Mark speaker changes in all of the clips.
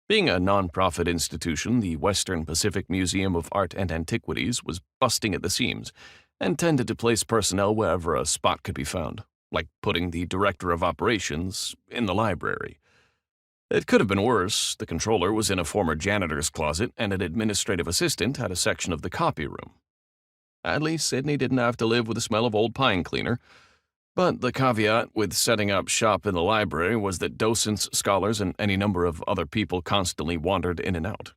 Speaker 1: Being a non-profit institution, the Western Pacific Museum of Art and Antiquities was busting at the seams and tended to place personnel wherever a spot could be found, like putting the director of operations in the library. It could have been worse. The controller was in a former janitor's closet, and an administrative assistant had a section of the copy room. At least Cydney didn't have to live with the smell of old pine cleaner. But the caveat with setting up shop in the library was that docents, scholars, and any number of other people constantly wandered in and out.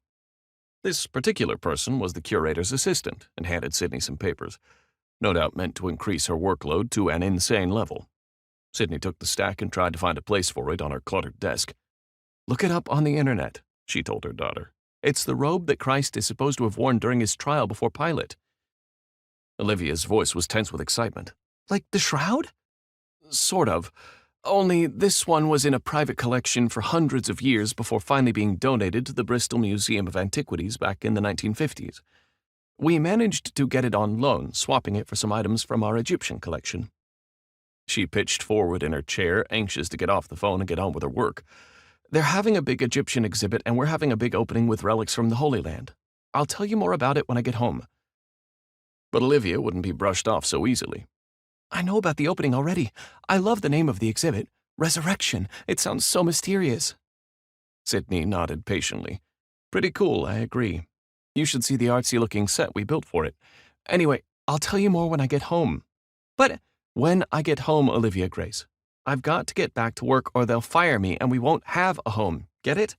Speaker 1: This particular person was the curator's assistant and handed Cydney some papers, no doubt meant to increase her workload to an insane level. Cydney took the stack and tried to find a place for it on her cluttered desk. "Look it up on the internet," she told her daughter. "It's the robe that Christ is supposed to have worn during his trial before Pilate." Olivia's voice was tense with excitement. "Like the shroud?" "Sort of. Only this one was in a private collection for hundreds of years before finally being donated to the Bristol Museum of Antiquities back in the 1950s. We managed to get it on loan, swapping it for some items from our Egyptian collection." She pitched forward in her chair, anxious to get off the phone and get on with her work. "They're having a big Egyptian exhibit, and we're having a big opening with relics from the Holy Land. I'll tell you more about it when I get home." But Olivia wouldn't be brushed off so easily. "I know about the opening already. I love the name of the exhibit. Resurrection. It sounds so mysterious." Cydney nodded patiently. "Pretty cool, I agree. You should see the artsy-looking set we built for it. Anyway, I'll tell you more when I get home." "But when I get home, Olivia Grace. I've got to get back to work or they'll fire me and we won't have a home. Get it?"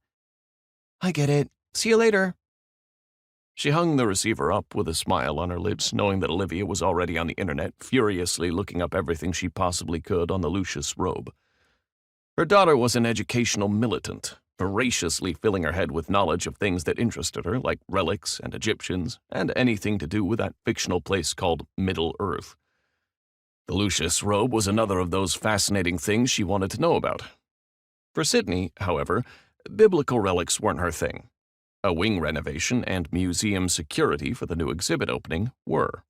Speaker 1: "I get it. See you later." She hung the receiver up with a smile on her lips, knowing that Olivia was already on the internet, furiously looking up everything she possibly could on the Lucius Robe. Her daughter was an educational militant, voraciously filling her head with knowledge of things that interested her, like relics and Egyptians, and anything to do with that fictional place called Middle Earth. The Lucius Robe was another of those fascinating things she wanted to know about. For Cydney, however, biblical relics weren't her thing. A wing renovation and museum security for the new exhibit opening were.